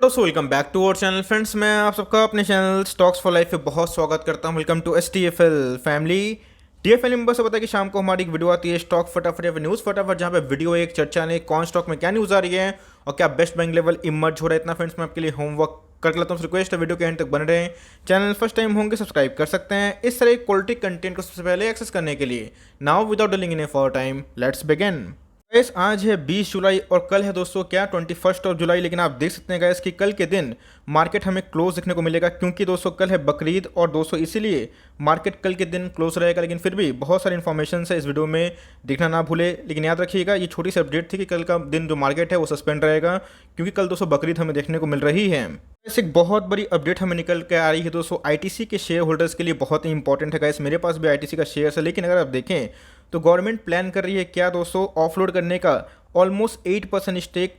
दोस्तों welcome back to our channel friends. मैं आप सबका अपने चैनल स्टॉक्स फॉर लाइफ पे बहुत स्वागत करता हूं। Welcome to STFL family. TFL member से पता है कि शाम को हमारी एक वीडियो आती है स्टॉक फटाफट या फिर न्यूज़ फटाफट, जहां पे वीडियो एक चर्चा ने कौन स्टॉक में क्या न्यूज़ आ रही है और क्या बेस्ट बाइंग लेवल इमर्ज हो रहा है। इतना फ्रेंड्स मैं आपके लिए होमवर्क कर लेता हूँ। रिक्वेस्ट है वीडियो के एंड तक बन रहे हैं। चैनल फर्स्ट टाइम होंगे सब्सक्राइब कर सकते हैं इस तरह क्वालिटी कंटेंट को सबसे पहले एक्सेस करने के लिए। Now without dealing in for time let's begin. Gas आज है 20 जुलाई और कल है दोस्तों क्या 21 जुलाई। लेकिन आप देख सकते हैं गैस कि कल के दिन मार्केट हमें क्लोज देखने को मिलेगा, क्योंकि दोस्तों कल है बकरीद और दोस्तों इसीलिए मार्केट कल के दिन क्लोज रहेगा। लेकिन फिर भी बहुत सारी इन्फॉर्मेशन है इस वीडियो में, देखना ना भूले। लेकिन याद रखिएगा ये छोटी सी अपडेट थी कि कल का दिन जो मार्केट है वो सस्पेंड रहेगा, क्योंकि कल दोस्तों बकरीद हमें देखने को मिल रही है। ऐसे एक बहुत बड़ी अपडेट हमें निकल के आ रही है दोस्तों ITC के शेयर होल्डर्स के लिए, बहुत ही इंपॉर्टेंट है गाइस। मेरे पास भी ITC का शेयर है, लेकिन अगर आप देखें तो गवर्नमेंट प्लान कर रही है क्या दोस्तों ऑफलोड करने का ऑलमोस्ट 8% स्टेक।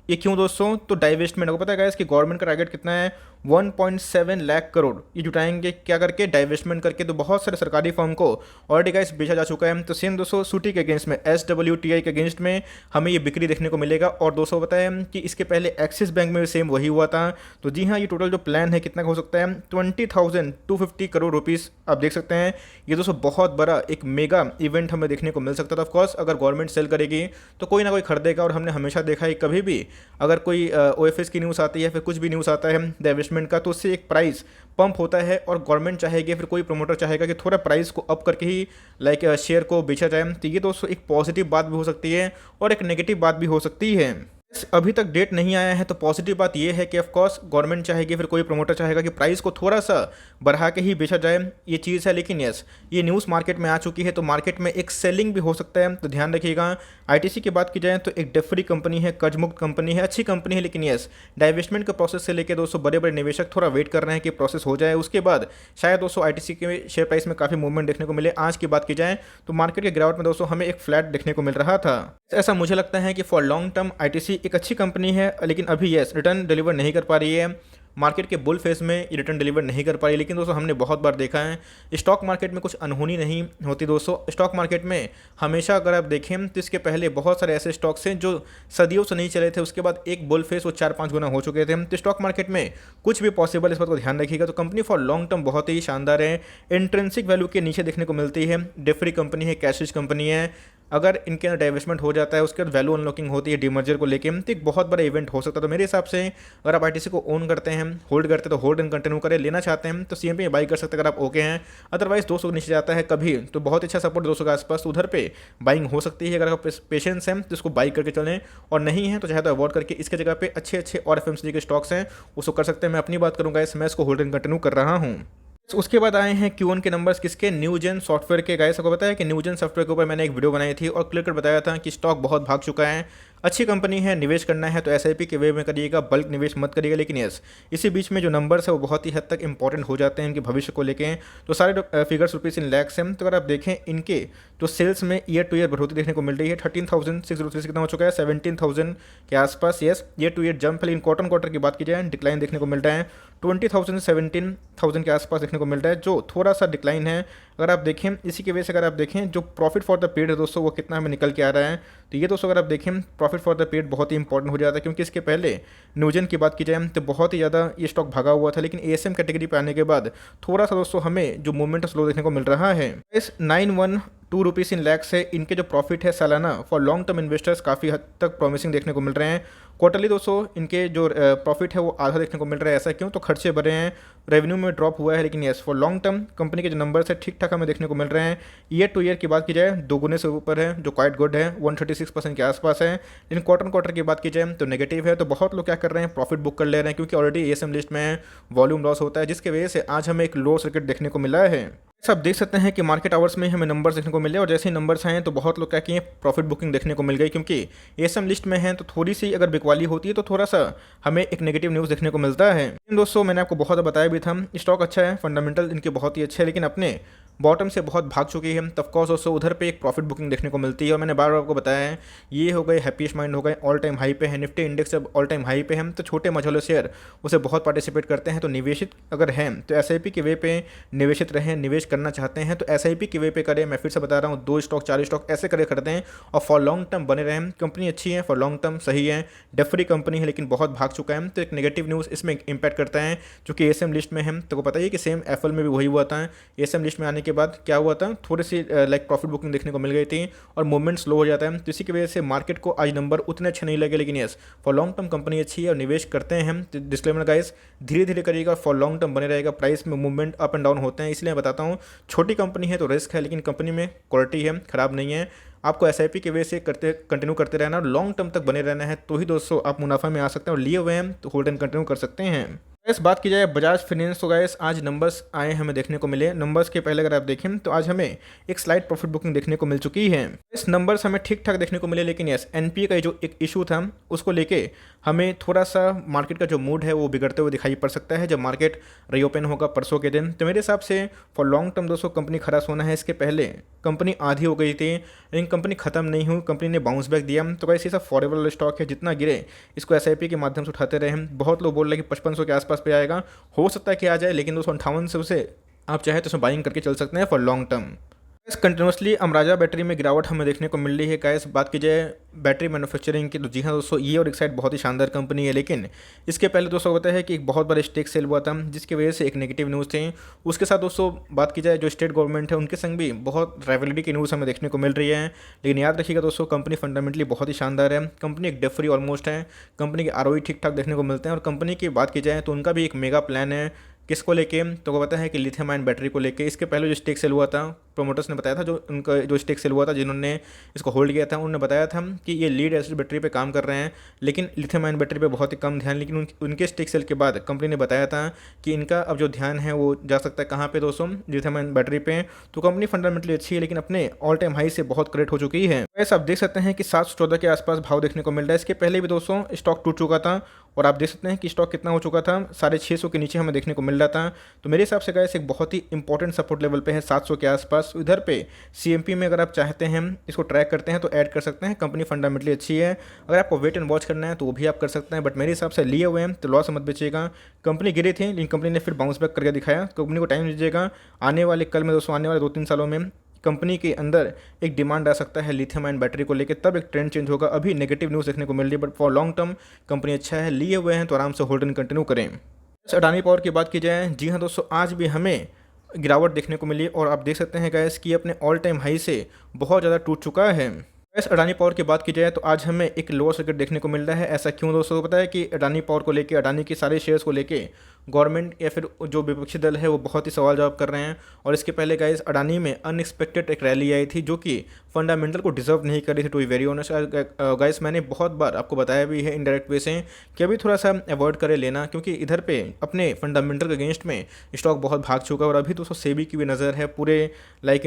ये क्यों दोस्तों? तो डाइवेस्टमेंट, आपको पता है गाइस कि गवर्नमेंट का टारगेट कितना है 1.7 लाख करोड़ ये जुटाएंगे क्या करके, डाइवेस्टमेंट करके। तो बहुत सारे सरकारी फर्म को ऑलरेडी गाइस बेचा जा चुका है। तो सेम दोस्तों सूटी के अगेंस्ट में SWTI के अगेंस्ट में हमें ये बिक्री देखने को मिलेगा। और दोस्तों बताया कि इसके पहले एक्सिस बैंक में भी सेम वही हुआ था। तो जी हाँ, ये टोटल जो प्लान है कितना हो सकता है 20,250 करोड़ रुपीज़। आप देख सकते हैं ये दोस्तों बहुत बड़ा एक मेगा इवेंट हमें देखने को मिल सकता था। ऑफकोर्स अगर गवर्नमेंट सेल करेगी तो कोई ना कोई खरीदेगा, और हमने हमेशा देखा है कभी भी अगर कोई OFS की न्यूज़ आती है फिर कुछ भी न्यूज़ आता है डाइवेस्टमेंट का, तो उससे एक प्राइस पंप होता है और गवर्नमेंट चाहेगी फिर कोई प्रमोटर चाहेगा कि थोड़ा प्राइस को अप करके ही शेयर को बेचा जाए। तो ये दोस्तों एक पॉजिटिव बात भी हो सकती है और एक नेगेटिव बात भी हो सकती है। अभी तक डेट नहीं आया है, तो पॉजिटिव बात यह है कि ऑफकोर्स गवर्नमेंट चाहेगी फिर कोई प्रमोटर चाहेगा कि प्राइस को थोड़ा सा बढ़ा के ही बेचा जाए, ये चीज़ है। लेकिन यस, ये न्यूज़ मार्केट में आ चुकी है, तो मार्केट में एक सेलिंग भी हो सकता है। तो ध्यान रखिएगा। ITC की बात की जाए तो एक डेट फ्री कंपनी है, कर्ज मुक्त कंपनी है, अच्छी कंपनी है। लेकिन यस, डाइवेस्टमेंट के प्रोसेस से लेकर दोस्तों बड़े बड़े निवेशक थोड़ा वेट कर रहे हैं कि प्रोसेस हो जाए, उसके बाद शायद दोस्तों ITC के शेयर प्राइस में काफ़ी मूवमेंट देखने को मिले। आज की बात की जाए तो मार्केट के गिरावट में दोस्तों हमें एक फ्लैट देखने को मिल रहा था। ऐसा मुझे लगता है कि फॉर लॉन्ग टर्म ITC एक अच्छी कंपनी है, लेकिन अभी यस रिटर्न डिलीवर नहीं कर पा रही है। मार्केट के बुल फेस में ये रिटर्न डिलीवर नहीं कर पाई। लेकिन दोस्तों हमने बहुत बार देखा है स्टॉक मार्केट में कुछ अनहोनी नहीं होती दोस्तों। स्टॉक मार्केट में हमेशा अगर आप देखें तो इसके पहले बहुत सारे ऐसे स्टॉक्स हैं जो सदियों से नहीं चले थे, उसके बाद एक बुल फेस वो 4-5 गुना हो चुके थे। तो स्टॉक मार्केट में कुछ भी पॉसिबल, इस बात को ध्यान रखिएगा। तो कंपनी फॉर लॉन्ग टर्म बहुत ही शानदार है, इंट्रिंसिक वैल्यू के नीचे देखने को मिलती है, डेट फ्री कंपनी है, कैश रिच कंपनी है। अगर इनके अंदर डाइवेस्टमेंट हो जाता है उसके बाद वैल्यू अनलॉकिंग होती है डीमर्जर को लेके, तो एक बहुत बड़ा इवेंट हो सकता है। तो मेरे हिसाब से अगर आप ITC को ओन करते हैं, होल्ड करते हैं, तो होल्ड एंड कंटिन्यू करें। लेना चाहते हैं तो CM पे बाई कर सकते हैं अगर आप ओके हैं। अदरवाइज 200 के नीचे जाता है कभी तो बहुत अच्छा सपोर्ट 200 के आसपास, तो उधर पे बाइंग हो सकती है। अगर आप पेशेंस हैं तो इसको बाई करके चलें, और नहीं है तो चाहे तो अवॉइड करके इसके जगह पे अच्छे अच्छे और FMCG के स्टॉक्स हैं उसको कर सकते हैं। मैं अपनी बात करूँगा, मैं इसको होल्ड एंड कंटिन्यू कर रहा हूँ। उसके बाद आए हैं Q1 के नंबर्स किसके, न्यूजेन सॉफ्टवेयर के। गाइस आपको पता है कि न्यूजेन सॉफ्टवेयर के ऊपर मैंने एक वीडियो बनाई थी और क्लियर कर बताया था कि स्टॉक बहुत भाग चुका है, अच्छी कंपनी है, निवेश करना है तो SIP के वे में करिएगा, बल्क निवेश मत करिएगा। लेकिन यस, इसी बीच में जो नंबर्स है वो बहुत ही हद तक इंपॉर्टेंट हो जाते हैं इनके भविष्य को लेके। तो सारे फिगर्स रुपीज़ इन लैक्स हैं। तो अगर आप देखें इनके तो सेल्स में ईयर टू ईयर बढ़ोतरी देखने को मिल रही है। 13,603 से कितना हो चुका है 17,000 के आसपास। Yes, year two year jump है। लेकिन क्वार्टर की बात की जाए डिक्लाइन देखने को मिल रहा है, 20,000 से 17,000 के आसपास देखने को मिल रहा है, जो थोड़ा सा डिक्लाइन है। अगर आप देखें इसी की वजह से अगर आप देखें जो प्रॉफिट फॉर द पीरियड है दोस्तों वो कितना हमें निकल के आ रहा है। तो ये दोस्तों अगर आप देखें प्रॉफिट फॉर द पीरियड बहुत ही इंपॉर्टेंट हो जाता है, क्योंकि इसके पहले न्यूजेन की बात की जाए तो बहुत ही ज़्यादा ये स्टॉक भागा हुआ था। लेकिन ASM कैटेगरी पे आने के बाद थोड़ा सा दोस्तों हमें जो मूवमेंट स्लो देखने को मिल रहा है। इस 912 रुपीज़ इन लैक्स है इनके जो प्रॉफिट है सालाना फॉर लॉन्ग टर्म इन्वेस्टर्स, काफ़ी हद तक प्रॉमिसिंग देखने को मिल रहे हैं। क्वार्टरली दोस्तों इनके जो प्रॉफिट है वो आधा देखने को मिल रहा है। ऐसा क्यों? तो खर्चे बढ़े हैं, रेवेन्यू में ड्रॉप हुआ है। लेकिन yes, for long term company के जो नंबर्स है ठीक ठाक हमें देखने को मिल रहे हैं। ईयर टू ईयर की बात की जाए 2 गुने से ऊपर है, जो क्वाइट गुड है, 136% के आसपास है। लेकिन क्वार्टर की बात की जाए तो नेगेटिव है। तो बहुत लोग क्या कर रहे हैं, प्रॉफिट बुक कर ले रहे हैं, क्योंकि ऑलरेडी ASM लिस्ट में वॉल्यूम लॉस होता है, जिसकी वजह से आज हमें एक लो सर्किट देखने को मिला है। आप देख सकते हैं कि मार्केट आवर्स में हमें नंबर्स देखने को मिले, और जैसे ही नंबर्स आए तो बहुत लोग क्या किए प्रॉफिट बुकिंग देखने को मिल गई, क्योंकि ASM लिस्ट में है तो थोड़ी सी अगर बिकवाली होती है तो थोड़ा सा हमें एक नेगेटिव न्यूज़ देखने को मिलता है। दोस्तों मैंने आपको बहुत बताया भी था स्टॉक अच्छा है, फंडामेंटल इनके बहुत ही अच्छे हैं, लेकिन अपने बॉटम से बहुत भाग चुकी है। ऑफकोर्स दोस्तों उधर पे एक प्रॉफिट बुकिंग देखने को मिलती है, और मैंने बार बार आपको बताया है ये हो गए हैप्पीएस्ट माइंड हो गए ऑल टाइम हाई पे है, निफ्टी इंडेक्स अब ऑल टाइम हाई पे हम। तो छोटे मझोले शेयर उसे बहुत पार्टिसिपेट करते हैं। तो निवेशित अगर हैं तो SIP के वे पे निवेशित रहें, निवेश करना चाहते हैं तो SIP की वे पे करें। मैं फिर से बता रहा हूँ, 2 स्टॉक 4 स्टॉक ऐसे करके खरीदें और फॉर लॉन्ग टर्म बने रहें। कंपनी अच्छी है, फॉर लॉन्ग टर्म सही है, डेट फ्री कंपनी है लेकिन बहुत भाग चुका है। तो एक नेगेटिव न्यूज़ इसमें इम्पैक्ट करता है जो कि ASM लिस्ट में है। तो को पता ही है कि सेम एप्पल में भी वही हुआ था। ASM लिस्ट में आने के बाद क्या हुआ था, थोड़ी सी लाइक प्रॉफिट बुकिंग देखने को मिल गई थी और मूवमेंट स्लो हो जाता है। तो इसी की वजह से मार्केट को आज नंबर उतने अच्छे नहीं लगे, लेकिन yes for long term company अच्छी है और निवेश करते हैं हम। तो डिस्क्लेमर गाइस, धीरे धीरे करिएगा, फॉर लॉन्ग टर्म बने रहेगा। प्राइस में मूवमेंट अप एंड डाउन होते हैं, इसलिए मैं बताता हूँ छोटी कंपनी है तो रिस्क है, लेकिन कंपनी में क्वालिटी है, खराब नहीं है। आपको SIP के वजह से कंटिन्यू करते रहना और लॉन्ग टर्म तक बने रहना है, तो ही दोस्तों आप मुनाफा में आ सकते हैं और लिए हुए हैं तो होल्ड एंड कंटिन्यू कर सकते हैं। गैस बात की जाए बजाज फाइनेंस, तो गैस आज नंबर्स आए हमें देखने को मिले। नंबर्स के पहले अगर आप देखें तो आज हमें एक स्लाइड प्रॉफिट बुकिंग देखने को मिल चुकी है। इस नंबर्स हमें ठीक ठाक देखने को मिले, लेकिन यस NPA का जो एक इशू था उसको लेके हमें थोड़ा सा मार्केट का जो मूड है वो बिगड़ते हुए दिखाई पड़ सकता है जब मार्केट रीओपन होगा परसों के दिन। तो मेरे हिसाब से फॉर लॉन्ग टर्म दोस्तों कंपनी खड़ा सोना है। इसके पहले कंपनी आधी हो गई थी लेकिन कंपनी खत्म नहीं हुई, कंपनी ने बाउंस बैक दिया। तो वैसे सब फॉरेबल स्टॉक है, जितना गिरे इसको SIP के माध्यम से उठाते रहे हैं। बहुत लोग बोल रहे हैं कि 5500 के आसपास पे आएगा, हो सकता है कि आ जाए, लेकिन 258 से आप चाहे तो उसमें बाइंग करके चल सकते हैं for long term. Gas continuously Amara Raja battery में गिरावट हमें देखने को मिल रही है। गैस बात की जाए बैटरी मैन्युफैक्चरिंग की तो जी हाँ दोस्तों, ये और एक्साइड बहुत ही शानदार कंपनी है, लेकिन इसके पहले दोस्तों पता है कि एक बहुत बड़ा स्टेक सेल हुआ था जिसकी वजह से एक नेगेटिव न्यूज़ थी। उसके साथ दोस्तों बात की जाए जो स्टेट गवर्नमेंट है उनके संग भी बहुत राइवलरी की न्यूज़ हमें देखने को मिल रही है। लेकिन याद रखिएगा दोस्तों, कंपनी फंडामेंटली बहुत ही शानदार है। कंपनी एक डेट फ्री ऑलमोस्ट है, कंपनी के ROE ठीक ठाक देखने को मिलते हैं और कंपनी की बात की जाए तो उनका भी एक मेगा प्लान है। किसको लेके, तो वो पता है कि लिथियम आयन बैटरी को लेके। इसके पहले जो स्टेक सेल हुआ था, प्रोमोटर्स ने बताया था, जो उनका जो स्टेक सेल हुआ था जिन्होंने इसको होल्ड किया था, उन्होंने बताया था कि ये लीड एसिड बैटरी पे काम कर रहे हैं लेकिन लिथियम आयन बैटरी पे बहुत ही कम ध्यान। लेकिन उनके स्टेक सेल के बाद कंपनी ने बताया था कि इनका अब जो ध्यान है वो जा सकता है कहाँ पे दोस्तों, लिथियम आयन बैटरी पे। तो कंपनी फंडामेंटली अच्छी है लेकिन अपने ऑल टाइम हाई से बहुत करेक्ट हो चुकी है। वैसे आप देख सकते हैं कि 714 के आसपास भाव देखने को मिल रहा है। इसके पहले भी दोस्तों स्टॉक टूट चुका था और आप देख सकते हैं कि स्टॉक कितना हो चुका था, 650 के नीचे हमें देखने को मिल रहा था। तो मेरे हिसाब से गाइस एक बहुत ही इंपॉर्टेंट सपोर्ट लेवल पे है 700 के आसपास। इधर पे CMP में अगर आप चाहते हैं इसको ट्रैक करते हैं तो ऐड कर सकते हैं, कंपनी फंडामेंटली अच्छी है। अगर आपको वेट एंड वॉच करना है तो वो भी आप कर सकते हैं, बट मेरे हिसाब से लिए हुए हैं तो लॉस मत बेचिएगा। कंपनी गिरी थी लेकिन कंपनी ने फिर बाउंस बैक करके दिखाया। कंपनी को टाइम दीजिएगा, आने वाले कल में दोस्तों, आने वाले 2-3 सालों में कंपनी के अंदर एक डिमांड आ सकता है लिथियम आयन बैटरी को लेकर, तब एक ट्रेंड चेंज होगा। अभी नेगेटिव न्यूज़ देखने को मिल रही है, but for long term company अच्छा है, लिए हुए हैं तो आराम से होल्ड एंड कंटिन्यू करें। अडानी पावर की बात की जाए, जी हाँ दोस्तों, आज भी हमें गिरावट देखने को मिली और आप देख सकते हैं गैस कि अपने ऑल टाइम हाई से बहुत ज़्यादा टूट चुका है। गैस अडानी पावर की बात की जाए तो आज हमें एक लोअर सर्किट देखने को मिल रहा है। ऐसा क्यों दोस्तों, पता है कि अडानी पावर को लेके, अडानी के सारे शेयर्स को लेके गवर्नमेंट या फिर जो विपक्षी दल है वो बहुत ही सवाल जवाब कर रहे हैं। और इसके पहले गाइस अडानी में अनएक्सपेक्टेड एक रैली आई थी जो कि फंडामेंटल को डिजर्व नहीं कर रही थी, to be very honest. Guys मैंने बहुत बार आपको बताया भी है इनडायरेक्ट वे से कि अभी थोड़ा सा अवॉइड करें लेना, क्योंकि इधर पे अपने फंडामेंटल के अगेंस्ट में स्टॉक बहुत भाग चुका है। और अभी दोस्तों सेबी की भी नज़र है पूरे लाइक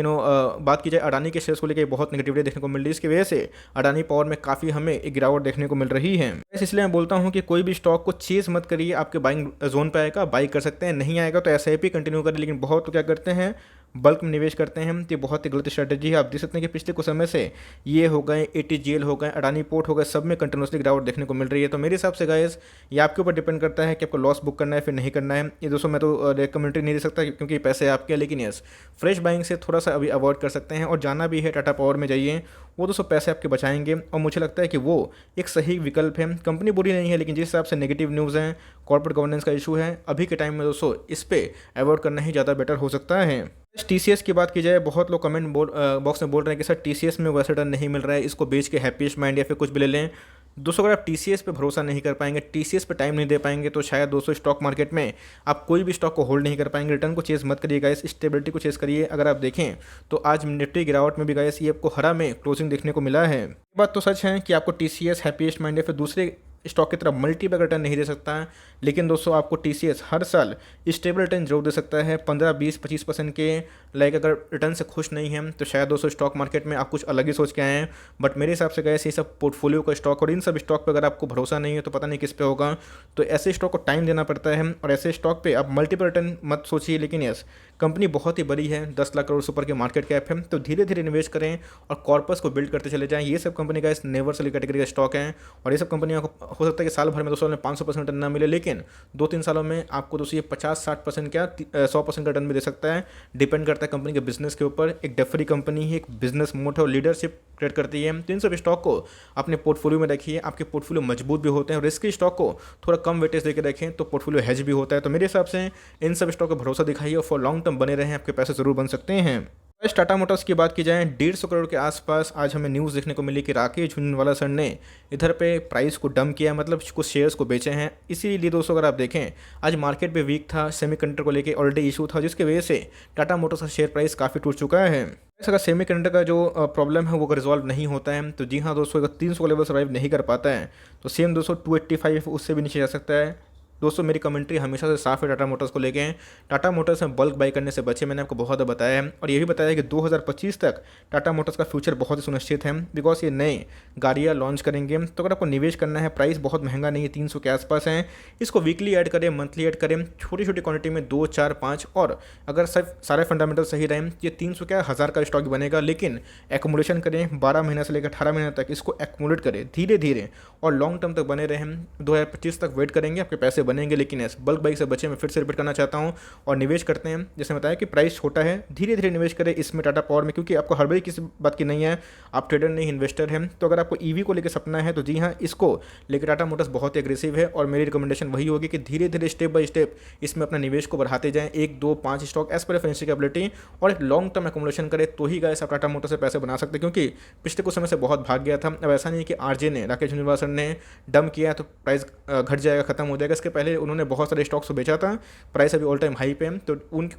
बात की जाए अडानी के शेयर्स को लेकर बहुत नेगेटिविटी देखने को मिल रही है। इसकी वजह से अडानी पावर में काफ़ी हमें एक गिरावट देखने को मिल रही है। इसलिए मैं बोलता हूँ कि कोई भी स्टॉक को चेज मत करिए, आपके बाइंग जोन पे आएगा बाई कर सकते हैं, नहीं आएगा तो SIP कंटिन्यू करें। लेकिन बहुत तो क्या करते हैं, बल्क में निवेश करते हैं, तो ये बहुत ही गलत स्ट्रेटजी है। आप देख सकते हैं कि पिछले कुछ समय से ये हो गए, ATGL हो गए, अडानी पोर्ट हो गए, सब में कंटिन्यूसली गिरावट देखने को मिल रही है। तो मेरे हिसाब से गाइस ये आपके ऊपर डिपेंड करता है कि आपको लॉस बुक करना है फिर नहीं करना है। ये दोस्तों मैं तो रिकमेंड नहीं दे सकता क्योंकि पैसे आपके हैं, लेकिन यस फ्रेश बाइंग से थोड़ा सा अभी अवॉइड कर सकते हैं। और जाना भी है टाटा पावर में जाइए, वो दोस्तों पैसे आपके बचाएंगे और मुझे लगता है कि वो एक सही विकल्प है। कंपनी बुरी नहीं है, लेकिन जिस हिसाब से नेगेटिव न्यूज़ हैं, कॉर्पोरेट गवर्नेंस का इशू है, अभी के टाइम में दोस्तों इस पर अवॉइड करना ही ज़्यादा बेटर हो सकता है। TCS की बात की जाए, बहुत लोग कमेंट बॉक्स में बोल रहे हैं कि सर TCS में वैसे रिटर्न नहीं मिल रहा है, इसको बेच के हैप्पीएस्ट माइंड या फिर कुछ भी ले लें। दोस्तों अगर आप TCS पे भरोसा नहीं कर पाएंगे, TCS पे टाइम नहीं दे पाएंगे, तो शायद दोस्तों स्टॉक मार्केट में आप कोई भी स्टॉक को होल्ड नहीं कर पाएंगे। रिटर्न को चेस मत करिए गाइस, स्टेबिलिटी को चेस करिए। अगर आप देखें तो आज निफ्टी गिरावट में भी गाइस ये आपको हरा में क्लोजिंग देखने को मिला है। बात तो सच है कि आपको TCS, हैप्पीएस्ट माइंड या फिर दूसरे स्टॉक की तरफ मल्टीपल रिटर्न नहीं दे सकता है, लेकिन दोस्तों आपको TCS हर साल स्टेबल रिटर्न जरूर दे सकता है 15, 20, 25% के। लाइक अगर रिटर्न से खुश नहीं है तो शायद दोस्तों स्टॉक मार्केट में आप कुछ अलग ही सोच के आए हैं। बट मेरे हिसाब से गए ये सब पोर्टफोलियो का स्टॉक, और इन सब स्टॉक पर अगर आपको भरोसा नहीं है तो पता नहीं किस पे होगा। तो ऐसे स्टॉक को टाइम देना पड़ता है और ऐसे स्टॉक पे आप मल्टीपल रिटर्न मत सोचिए। लेकिन यस कंपनी बहुत ही बड़ी है, 10 लाख करोड़ से ऊपर के मार्केट कैप है, तो धीरे धीरे निवेश करें और कॉर्पस को बिल्ड करते चले जाएं। ये सब कंपनी का इस नेवर सेल कैटेगरी का स्टॉक है और ये सब कंपनियों को हो सकता है कि साल भर में दोस्तों 500% रिटर्न ना मिले, लेकिन 2-3 सालों में आपको दोस्तों ये 50-60% क्या 100% का रिटर्न भी दे सकता है। डिपेंड करता है कंपनी के बिजनेस के ऊपर। एक डेट फ्री कंपनी है, एक बिजनेस मोड है और लीडरशिप क्रिएट करती है। तो इन सब स्टॉक को अपने पोर्टफोलियो में रखिए, आपके पोर्टफोलियो मजबूत भी होते हैं। रिस्की स्टॉक को थोड़ा कम वेटेज देकर रखें तो पोर्टफोलियो हेज भी होता है। तो मेरे हिसाब से इन सब स्टॉक पर भरोसा दिखाइए और फॉर लॉन्ग टर्म बने रहें, आपके पैसे जरूर बन सकते हैं। इस टाटा मोटर्स की बात की जाए 150 करोड़ के आसपास आज हमें न्यूज़ देखने को मिली कि राकेश झुनझुनवाला सर ने इधर पे प्राइस को डंप किया, मतलब कुछ शेयर्स को बेचे हैं। इसीलिए दोस्तों अगर आप देखें आज मार्केट पे वीक था, सेमीकंडक्टर को लेके ऑलरेडी इशू था, जिसकी वजह से टाटा मोटर्स का शेयर प्राइस काफ़ी टूट चुका है। अगर सेमीकंडक्टर का जो प्रॉब्लम है वो अगर रिजॉल्व नहीं होता है तो जी हाँ दोस्तों, अगर 300 का लेवल सर्वाइव नहीं कर पाता है तो सेम दोस्तों 285 उससे भी नीचे जा सकता है। दोस्तों मेरी कमेंट्री हमेशा से साफ है टाटा मोटर्स को लेके। टाटा मोटर्स में बल्क बाई करने से बचे, मैंने आपको बहुत बताया है। और ये भी बताया है कि 2025 तक टाटा मोटर्स का फ्यूचर बहुत ही सुनिश्चित है, बिकॉज ये नए गाड़ियाँ लॉन्च करेंगे। तो अगर आपको निवेश करना है, प्राइस बहुत महंगा नहीं है, 300 के आसपास है। इसको वीकली ऐड करें, मंथली ऐड करें, छोटी छोटी क्वांटिटी में 2, 4, 5, और अगर सिर्फ सारे फंडामेंटल सही रहें ये 300 क्या 1000 का स्टॉक बनेगा। लेकिन एक्मुलेशन करें, 12 महीने से लेकर 18 महीने तक इसको एक्मुलेट करें धीरे धीरे और लॉन्ग टर्म तक बने रहें। 2025 तक वेट करेंगे, आपके पैसे बनेंगे। लेकिन बल्क बाई से बचे, मैं फिर से रिपीट करना चाहता हूं। और निवेश करते हैं, जैसे बताया कि प्राइस छोटा है, धीरे धीरे निवेश करें इसमें टाटा पावर में, क्योंकि आपको हड़बड़ी किसी बात की नहीं है। आप ट्रेडर नहीं, इन्वेस्टर हैं। तो अगर आपको ईवी को लेकर सपना है तो जी हाँ, इसको लेकर टाटा मोटर्स बहुत ही एग्रेसिव है। और मेरी रिकमेंडेशन वही होगी कि धीरे धीरे स्टेप बाय स्टेप इसमें अपना निवेश को बढ़ाते जाएं, 1, 2, 5 stock as per financial capability, और एक लॉन्ग टर्म एक्मुलेशन करें तो ही गाइस आप टाटा मोटर्स से पैसे बना सकते हैं। क्योंकि पिछले कुछ समय से बहुत भाग गया था। अब ऐसा नहीं है कि आरजे ने, राकेश झुनझुनवाला सर ने डंप किया तो प्राइस घट जाएगा, खत्म हो जाएगा। इसके पहले उन्होंने बहुत सारे स्टॉक्स को बेचा था, प्राइस अभी ऑल टाइम हाई पे है। तो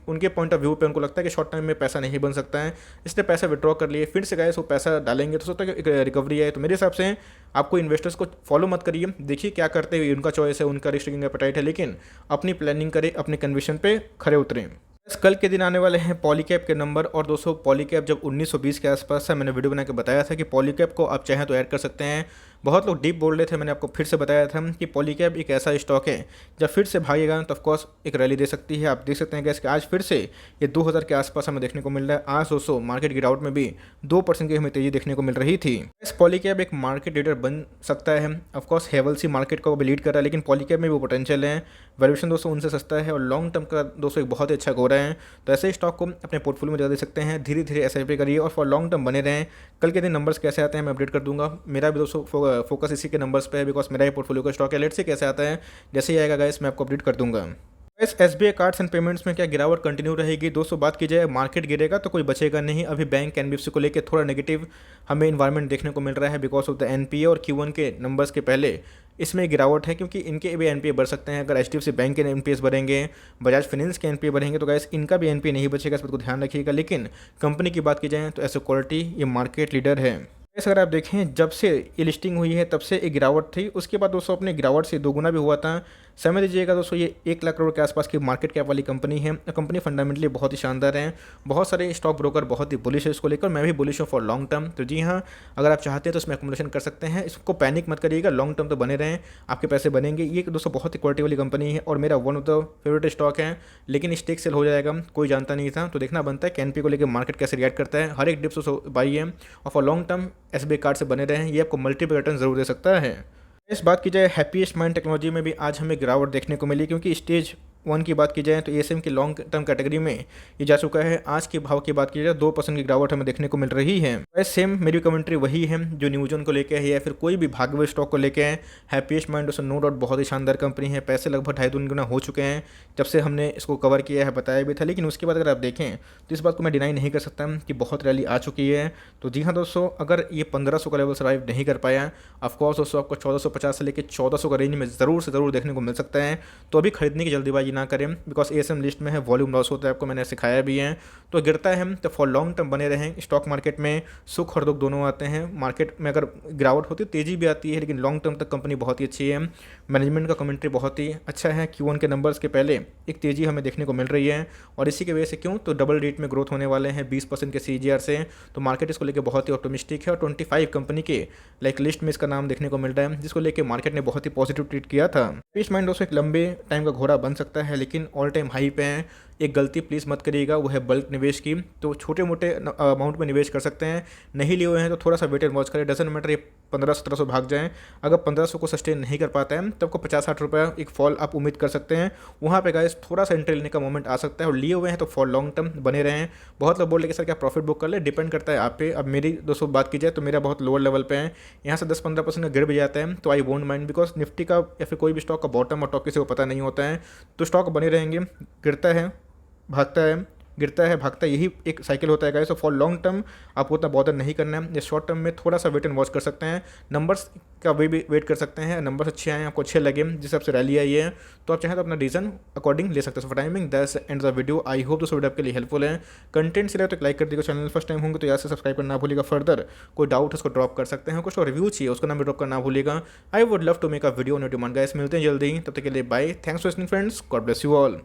उनके पॉइंट ऑफ व्यू पे उनको लगता है कि शॉर्ट टाइम में पैसा नहीं बन सकता है, इसलिए पैसा विड्रॉ कर लिए। फिर से गए वो पैसा डालेंगे तो सोचता है कि एक रिकवरी है। तो मेरे हिसाब से आपको इन्वेस्टर्स को फॉलो मत करिए, देखिए क्या करते हैं, उनका चॉइस है, उनका रिस्क टेकिंग एपेटाइट है, लेकिन अपनी प्लानिंग करें, अपने कन्विक्शन पे खड़े उतरें। कल के दिन आने वाले हैं पॉलीकैब के नंबर। और दोस्तों पॉलीकैब जब 1920 के आसपास है, मैंने वीडियो बना के बताया था कि पॉलीकैब को आप चाहें तो ऐड कर सकते हैं। बहुत लोग डीप बोल रहे थे, मैंने आपको फिर से बताया था कि पॉलीकैब एक ऐसा स्टॉक है जब फिर से भागेगा तो ऑफकोर्स एक रैली दे सकती है। आप देख सकते हैं कि आज फिर से ये 2000 के आसपास हमें देखने को मिल रहा है। आज दोस्तों मार्केट गिरावट में भी 2% की हमें तेजी देखने को मिल रही थी। इस पॉलीकैब एक मार्केट लीडर बन सकता है। ऑफकोर्स हेवल्स ही मार्केट को भी लीड कर रहा है, लेकिन पॉलीकैब में वो पोटेंशियल है। वैल्यूएशन दोस्तों उनसे सस्ता है और लॉन्ग टर्म का दोस्तों एक बहुत ही अच्छा गोरा है। तो ऐसे स्टॉक को अपने पोर्टफोलियो में जगह दे सकते हैं। धीरे धीरे एसआईपी करिए और फॉर लॉन्ग टर्म बने रहें। कल के दिन नंबर्स कैसे आते हैं मैं अपडेट कर दूंगा। मेरा भी दोस्तों फोकस इसी के नंबर्स पे है, बिकॉज मेरा ही पोर्टफोलियो का स्टॉक है। लेट्स से कैसे आता है, जैसे ही आएगा गाइस मैं आपको अपडेट कर दूंगा। एसबीआई कार्ड्स एंड पेमेंट्स में क्या गिरावट कंटिन्यू रहेगी। दोस्तों बात की जाए मार्केट गिरेगा तो कोई बचेगा नहीं। अभी बैंक एनबीएफसी को लेकर थोड़ा नेगेटिव हमें इन्वायरमेंट देखने को मिल रहा है बिकॉज ऑफ द एनपीए और Q1 के नंबर्स के पहले इसमें गिरावट है, क्योंकि इनके भी एनपीए बढ़ सकते हैं। अगर एचडीएफसी बैंक के एनपीएस बढ़ेंगे, बजाज फाइनेंस के एनपीए बढ़ेंगे तो गाइस इनका भी एनपीए नहीं बचेगा, इस बात को ध्यान रखिएगा। लेकिन कंपनी की बात की जाए तो एसो क्वालिटी ये मार्केट लीडर है। अगर आप देखें जब से ये लिस्टिंग हुई है तब से एक गिरावट थी, उसके बाद दोस्तों अपने गिरावट से दोगुना भी हुआ था। समझ लीजिएगा दोस्तों ये 1 लाख करोड़ के आसपास की मार्केट कैप वाली कंपनी है। कंपनी फंडामेंटली बहुत ही शानदार है। बहुत सारे स्टॉक ब्रोकर बहुत ही बुलिश है इसको लेकर, मैं भी बुलिश हूँ फॉर लॉन्ग टर्म। तो जी हाँ, अगर आप चाहते हैं तो इसमें एक्मुलेशन कर सकते हैं। इसको पैनिक मत करिएगा, लॉन्ग टर्म तो बने रहें, आपके पैसे बनेंगे। ये दोस्तों बहुत ही क्वालिटी वाली कंपनी है और मेरा one of the favourite stock है। लेकिन स्टेक सेल हो जाएगा, कोई जानता नहीं था, तो देखना बनता है कि एनपी को लेकर मार्केट कैसे रिएक्ट करता है। हर एक डिप्स बाई है और for long term SBI card से बने रहें, ये आपको मल्टीपल रिटर्न जरूर दे सकता है। इस बात की जाए हैप्पीएस्ट माइंड टेक्नोलॉजी में भी आज हमें गिरावट देखने को मिली, क्योंकि स्टेज 1 की बात की जाए तो एएसएम की लॉन्ग टर्म कैटेगरी में ये जा चुका है। आज के भाव की बात की जाए 2% की गिरावट हमें देखने को मिल रही है। वैसे सेम मेरी कमेंट्री वही है जो न्यूजन को लेकर है या फिर कोई भी भागे हुए स्टॉक को लेकर है। हैप्पीएस्ट माइंड दोस्तों नो डाउट बहुत ही शानदार कंपनी है। पैसे लगभग 2.5 गुना हो चुके हैं जब से हमने इसको कवर किया है, बताया भी था। लेकिन उसके बाद अगर आप देखें तो इस बात को मैं डिनाई नहीं कर सकता कि बहुत रैली आ चुकी है। तो जी हाँ दोस्तों, अगर ये 1500 का लेवल सर्वाइव नहीं कर पाया, ऑफकोर्स दोस्तों आपको 1450 से लेकर 1400 का रेंज में ज़रूर से ज़रूर देखने को मिल सकता है। तो अभी खरीदने की जल्दीबाजी ना करें, बिकॉज एएसएम लिस्ट में है, वॉल्यूम लॉस होता है, आपको मैंने सिखाया भी है। तो गिरता है तो फॉर लॉन्ग टर्म बने रहें। स्टॉक मार्केट में सुख और दुख दोनों आते हैं। मार्केट में अगर गिरावट होती है तेज़ी भी आती है, लेकिन लॉन्ग टर्म तक कंपनी बहुत ही अच्छी है। मैनेजमेंट का कमेंट्री बहुत ही अच्छा है। Q1 के नंबर्स के पहले एक तेज़ी हमें देखने को मिल रही है और इसी की वजह से क्यों तो डबल रेट में ग्रोथ होने वाले हैं 20% के CAGR से। तो मार्केट इसको लेकर बहुत ही ऑप्टिमिस्टिक है और 25 कंपनी के लिस्ट में इसका नाम देखने को मिल रहा है, जिसको लेकर मार्केट ने बहुत ही पॉजिटिव ट्रीट किया था। पीस माइंड दोस्तों एक लंबे टाइम का घोड़ा बन सकता है, लेकिन ऑल टाइम हाई पे है। एक गलती प्लीज़ मत करिएगा, वो है बल्क निवेश की। तो छोटे मोटे अमाउंट में निवेश कर सकते हैं, नहीं लिए हुए हैं तो थोड़ा सा वेट एंड वॉच करें। डजंट मैटर ये 1500-1700 भाग जाएँ। अगर 1500 को सस्टेन नहीं कर पाता है तो आपको 50-60 रुपये एक फॉल आप उम्मीद कर सकते हैं। वहाँ पे गाइस थोड़ा सा एंट्री लेने का मोमेंट आ सकता है, और लिए हुए हैं तो फॉर लॉन्ग टर्म बने रहें। बहुत लोग बोल रहे कि सर क्या प्रॉफिट बुक कर ले, डिपेंड करता है आप पे। अब मेरी दोस्तों बात की जाए तो मेरा बहुत लोअर लेवल पे है, यहाँ से 10-15% का गिर भी जाता है तो I won't mind, because Nifty का या फिर कोई भी स्टॉक का बॉटम और टॉप किसी को पता नहीं होता है। तो स्टॉक बने रहेंगे, गिरता है भागता है, गिरता है भागता है, यही एक साइकिल होता है guys. So for long term आपको उतना बॉदर नहीं करना है। या शॉर्ट टर्म में थोड़ा सा वेट एंड वॉच कर सकते हैं, नंबर्स का वे भी वेट कर सकते हैं। नंबर्स अच्छे आए, आपको अच्छे लगे, जिस हिसाब से रैली आई है तो आप चाहें तो अपना रीजन अकॉर्डिंग ले सकते हैं। For timing that's and the video. I hope दोस्तों वीडियो आपके लिए हेल्पफुल है। कंटेंट से लगे तो लाइक कर दीजिएगा, चैनल फर्स्ट टाइम होंगे तो याद से सब्सक्राइब करना ना भूलिएगा। फर्दर कोई डाउट उसको ड्रॉप कर सकते हैं, कुछ रिव्यू चाहिए उसका नाम भी ड्रॉप करना ना भूलिएगा। I would love to make a video on your demand guys. मिलते हैं जल्दी, तब तक के लिए bye. Thanks for listening friends, God bless you all.